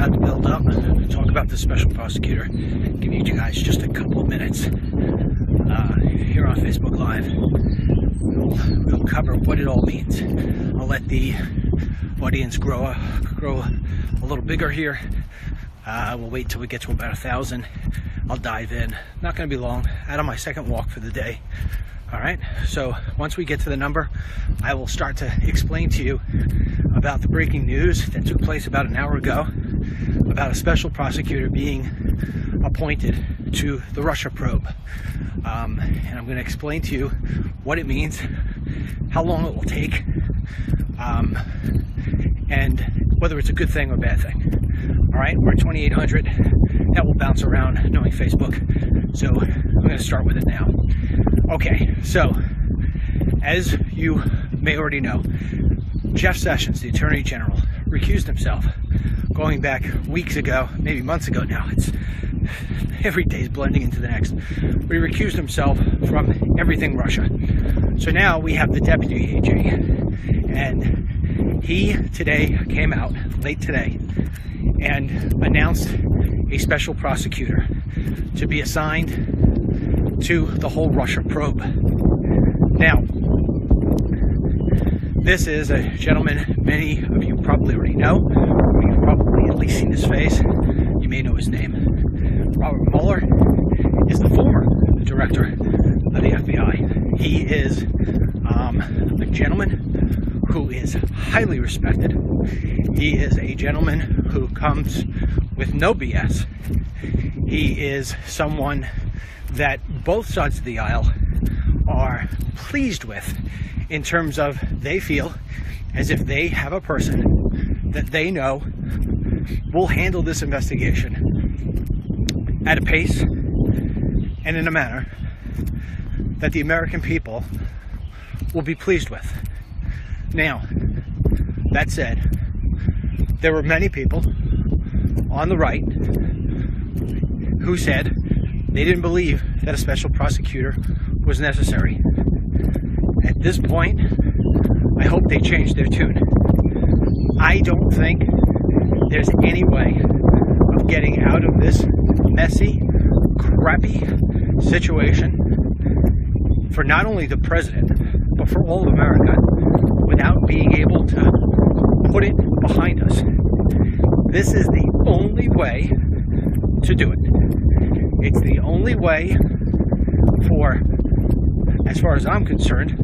about to build up, talk about the special prosecutor. Give you guys just a couple of minutes here on Facebook Live. We'll cover what it all means. I'll let the audience grow a little bigger here. We'll wait till we get to about 1,000. I'll dive in. Not going to be long. Out on my second walk for the day. All right, so once we get to the number, I will start to explain to you about the breaking news that took place about an hour ago about a special prosecutor being appointed to the Russia probe. And I'm going to explain to you what it means, how long it will take, and whether it's a good thing or a bad thing. All right, we're at 2,800. That will bounce around knowing Facebook. So I'm going to start with it now. Okay, so as you may already know, Jeff Sessions, the Attorney General, recused himself going back weeks ago, maybe months ago now. It's every day is blending into the next. But he recused himself from everything Russia. So now we have the Deputy AG, and he today came out, late today, and announced a special prosecutor to be assigned to the whole Russia probe. Now, this is a gentleman many of you probably already know, or you've probably at least seen his face. You may know his name. Robert Mueller is the former director of the FBI. He is a gentleman who is highly respected. He is a gentleman who comes with no BS. He is someone that both sides of the aisle are pleased with, in terms of they feel as if they have a person that they know will handle this investigation at a pace and in a manner that the American people will be pleased with. Now, that said, there were many people on the right who said they didn't believe that a special prosecutor was necessary. At this point, I hope they changed their tune. I don't think there's any way of getting out of this messy, crappy situation for not only the president, but for all of America, without being able to put it behind us. This is the only way to do it. It's the only way for, as far as I'm concerned,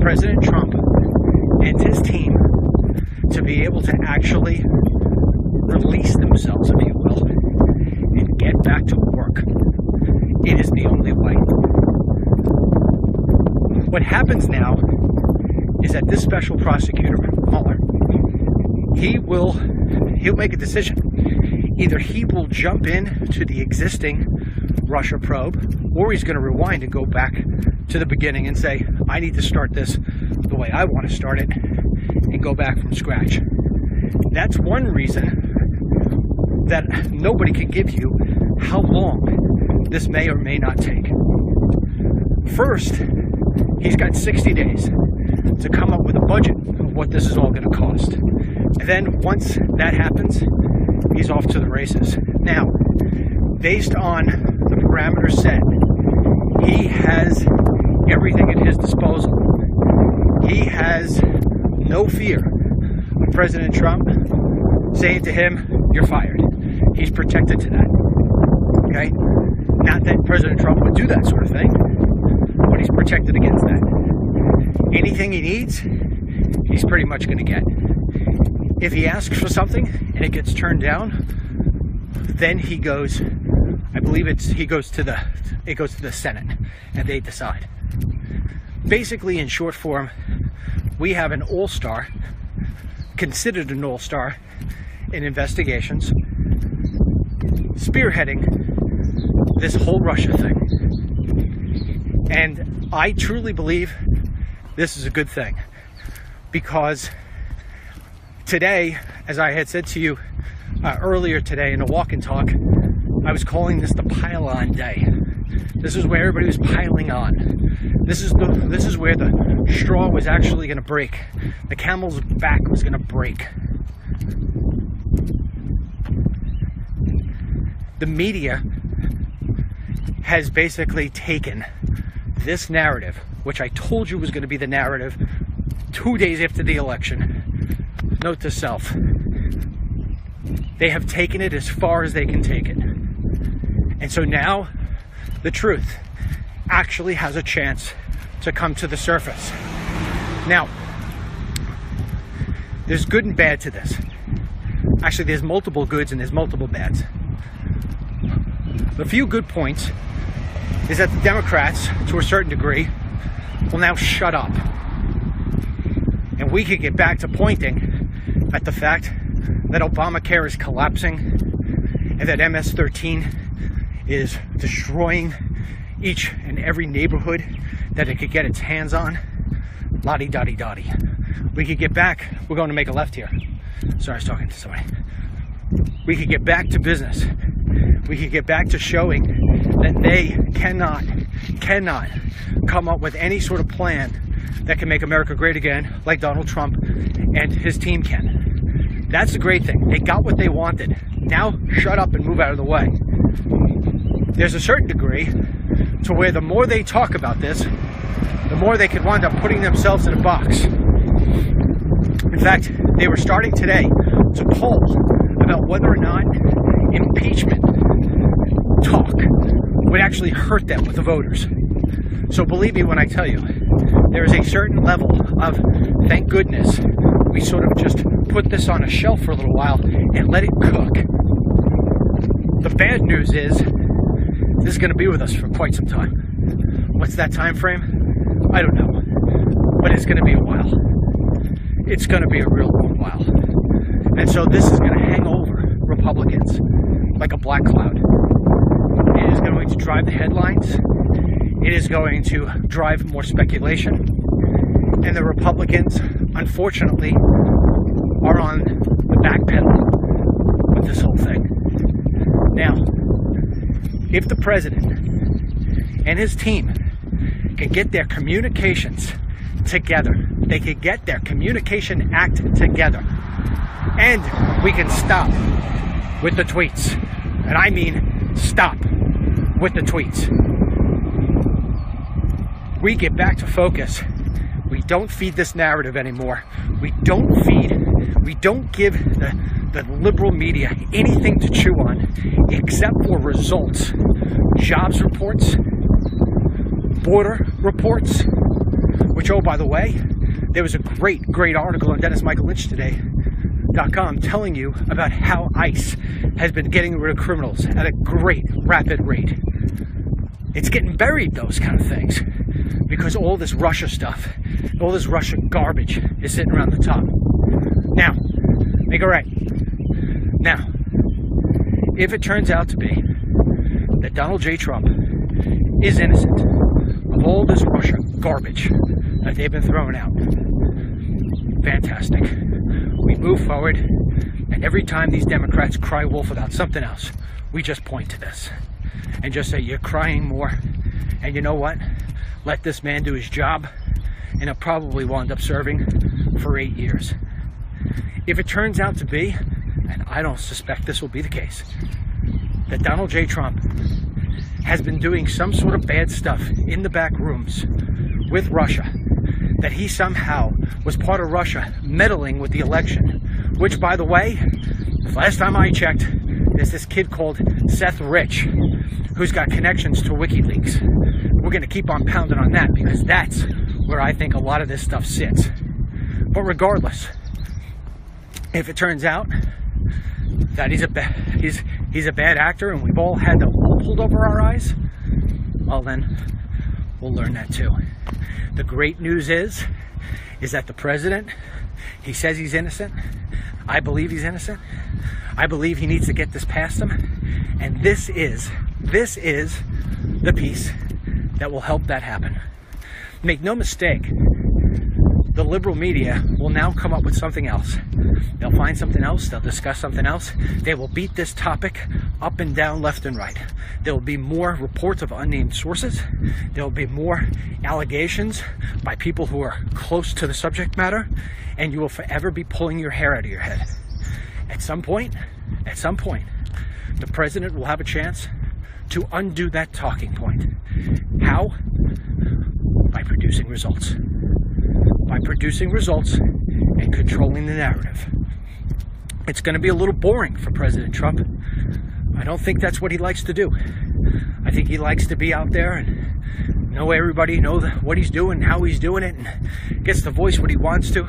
President Trump and his team to be able to actually release themselves, if you will, and get back to work. It is the only way. What happens now is that this special prosecutor, Mueller, he'll make a decision. Either he will jump in to the existing Russia probe, or he's going to rewind and go back to the beginning and say, I need to start this the way I want to start it, and go back from scratch. That's one reason that nobody can give you how long this may or may not take. First, he's got 60 days to come up with a budget of what this is all going to cost. And then once that happens, he's off to the races. Now, based on the parameters set, he has everything at his disposal. He has no fear of President Trump saying to him, you're fired. He's protected to that. Okay? Not that President Trump would do that sort of thing, but he's protected against that. Anything he needs, he's pretty much going to get. If he asks for something and it gets turned down, then he goes, I believe it goes to the Senate and they decide. Basically, in short form, we have an all-star, considered an all-star in investigations, spearheading this whole Russia thing. And I truly believe this is a good thing, because today, as I had said to you earlier today in a walk and talk, I was calling this the pile-on day. This is where everybody was piling on. This is where the straw was actually going to break. The camel's back was going to break. the media has basically taken this narrative, which I told you was going to be the narrative 2 days after the election. Note to self, they have taken it as far as they can take it. And so now the truth actually has a chance to come to the surface. Now, there's good and bad to this. Actually, there's multiple goods and there's multiple bads. The few good points is that the Democrats, to a certain degree, will now shut up. And we could get back to pointing at the fact that Obamacare is collapsing and that MS-13 is destroying each and every neighborhood that it could get its hands on. Lottie-dottie-dottie. We could get back. We're going to make a left here. Sorry, I was talking to somebody. We could get back to business. We could get back to showing that they cannot come up with any sort of plan that can make America great again like Donald Trump and his team can. That's the great thing. They got what they wanted. Now shut up and move out of the way. There's a certain degree to where the more they talk about this, the more they could wind up putting themselves in a box. In fact, they were starting today to poll about whether or not impeachment talk would actually hurt them with the voters. So believe me when I tell you, there is a certain level of, thank goodness, we sort of just put this on a shelf for a little while and let it cook. The bad news is, this is going to be with us for quite some time. What's that time frame? I don't know. But it's going to be a while. It's going to be a real long while. And so this is going to hang over Republicans like a black cloud. It is going to drive the headlines. It is going to drive more speculation. And the Republicans, unfortunately, are on the back pedal with this whole thing. Now, if the president and his team can get their communications together, they could get their communication act together, and we can stop with the tweets. And I mean stop with the tweets. We get back to focus. We don't feed this narrative anymore. We don't give the liberal media anything to chew on except for results. Jobs reports, border reports, which, oh, by the way, there was a great article on DennisMichaelLynchToday.com telling you about how ICE has been getting rid of criminals at a great, rapid rate. It's getting buried, those kind of things, because all this Russia stuff, all this Russia garbage is sitting around the top. Now, make it right. Now, if it turns out to be that Donald J. Trump is innocent of all this Russia garbage that they've been throwing out, fantastic. We move forward, and every time these Democrats cry wolf about something else, we just point to this and just say, you're crying more, and you know what? Let this man do his job, and he'll probably wind up serving for 8 years. If it turns out to be, and I don't suspect this will be the case, that Donald J. Trump has been doing some sort of bad stuff in the back rooms with Russia, that he somehow was part of Russia meddling with the election, which, by the way, the last time I checked, there's this kid called Seth Rich who's got connections to WikiLeaks. We're going to keep on pounding on that because that's where I think a lot of this stuff sits. But regardless, if it turns out that he's a bad actor and we've all had the wool pulled over our eyes, well then, we'll learn that too. The great news is that the president, he says he's innocent. I believe he's innocent. I believe he needs to get this past him. And this is the piece that will help that happen. Make no mistake, the liberal media will now come up with something else. They'll find something else, they'll discuss something else. They will beat this topic up and down, left and right. There will be more reports of unnamed sources. There will be more allegations by people who are close to the subject matter, and you will forever be pulling your hair out of your head. At some point, the president will have a chance to undo that talking point. How? By producing results. By producing results and controlling the narrative. It's going to be a little boring for President Trump. I don't think that's what he likes to do. I think he likes to be out there and know everybody, know what he's doing, how he's doing it, and gets to voice what he wants to.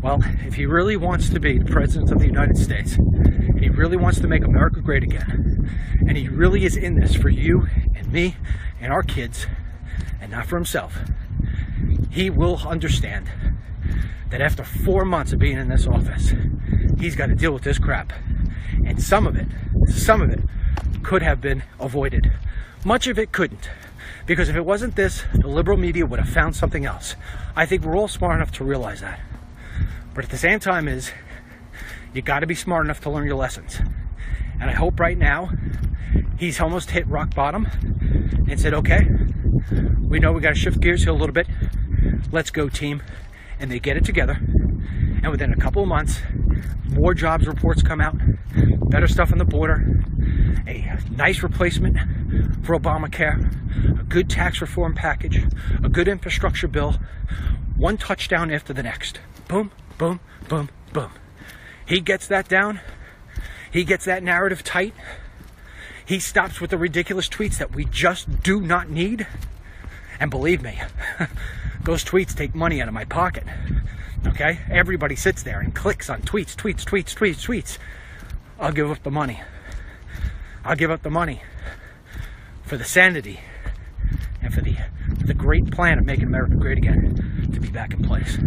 Well, if he really wants to be the President of the United States, and he really wants to make America great again, and he really is in this for you and me and our kids, and not for himself, he will understand that after 4 months of being in this office, he's got to deal with this crap. And some of it could have been avoided. Much of it couldn't. Because if it wasn't this, the liberal media would have found something else. I think we're all smart enough to realize that. But at the same time you got to be smart enough to learn your lessons. And I hope right now he's almost hit rock bottom and said, okay, we know we got to shift gears here a little bit. Let's go, team. And they get it together. And within a couple of months, more jobs reports come out, better stuff on the border, a nice replacement for Obamacare, a good tax reform package, a good infrastructure bill, one touchdown after the next. Boom, boom, boom, boom. He gets that down. He gets that narrative tight. He stops with the ridiculous tweets that we just do not need. And believe me, those tweets take money out of my pocket. Okay? Everybody sits there and clicks on tweets. I'll give up the money. I'll give up the money for the sanity and for the great plan of making America great again to be back in place.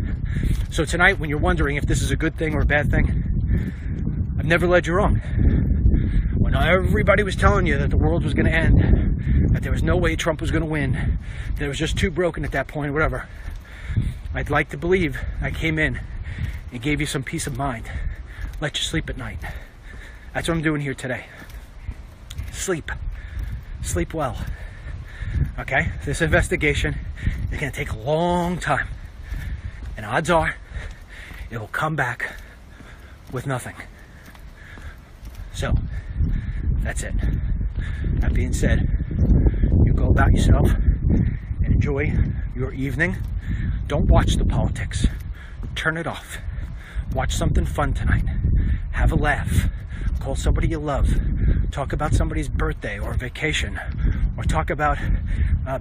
So tonight, when you're wondering if this is a good thing or a bad thing, I've never led you wrong. When everybody was telling you that the world was going to end, that there was no way Trump was going to win, that it was just too broken at that point, whatever, I'd like to believe I came in and gave you some peace of mind. Let you sleep at night. That's what I'm doing here today. Sleep. Sleep well. Okay? This investigation is going to take a long time. And odds are it will come back with nothing. So, that's it. That being said, you go about yourself and enjoy your evening. Don't watch the politics. Turn it off. Watch something fun tonight. Have a laugh. Call somebody you love. Talk about somebody's birthday or vacation. Or talk about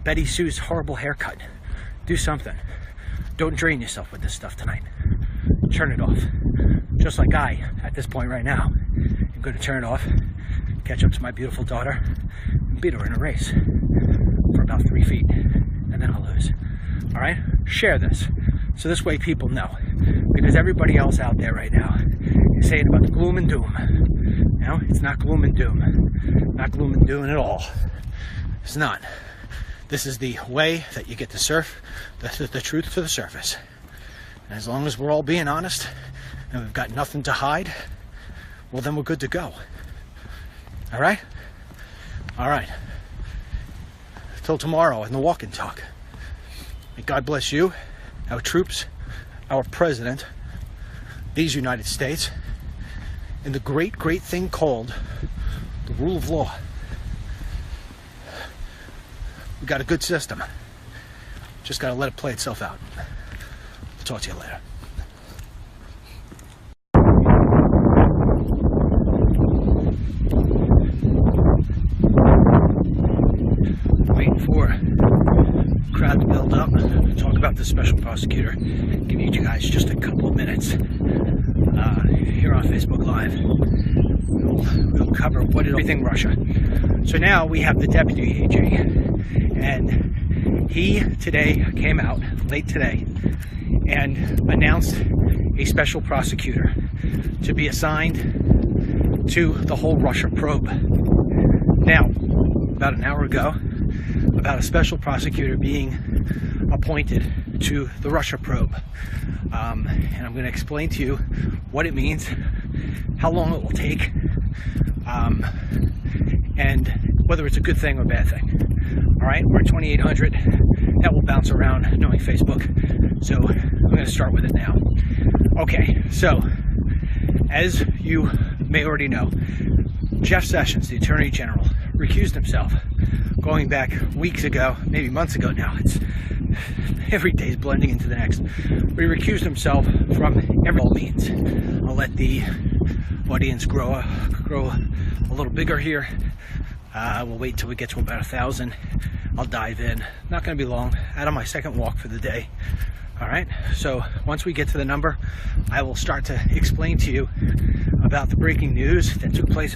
Betty Sue's horrible haircut. Do something. Don't drain yourself with this stuff tonight. Turn it off. Just like I, at this point right now, I'm going to turn it off, catch up to my beautiful daughter, and beat her in a race for about 3 feet, and then I'll lose. All right? Share this. So this way people know. Because everybody else out there right now is saying about the gloom and doom. You know, it's not gloom and doom. Not gloom and doom at all. It's not. This is the way that you get to surf the truth to the surface. And as long as we're all being honest and we've got nothing to hide, well, then we're good to go. All right? All right. Till tomorrow in the walk and talk. May God bless you, our troops, our president, these United States, and the great, great thing called the rule of law. We got a good system. Just got to let it play itself out. I'll talk to you later. Waiting for the crowd to build up. Talk about the special prosecutor. Give you guys just a couple of minutes here on Facebook Live. We'll cover everything Russia. So now we have the deputy AG, and he today came out late today and announced a special prosecutor to be assigned to the whole Russia probe. Now, about an hour ago, about a special prosecutor being appointed to the Russia probe. And I'm going to explain to you what it means, how long it will take, and whether it's a good thing or a bad thing. All right, we're at 2800. That will bounce around knowing Facebook. So I'm going to start with it now. Okay, so as you may already know, Jeff Sessions, the Attorney General, recused himself going back weeks ago, maybe months ago now. It's every day is blending into the next. But he recused himself from all means. I'll let the audience grow a little bigger here. We'll wait till we get to about 1,000. I'll dive in. Not going to be long. Out on my second walk for the day. All right. So once we get to the number, I will start to explain to you about the breaking news that took place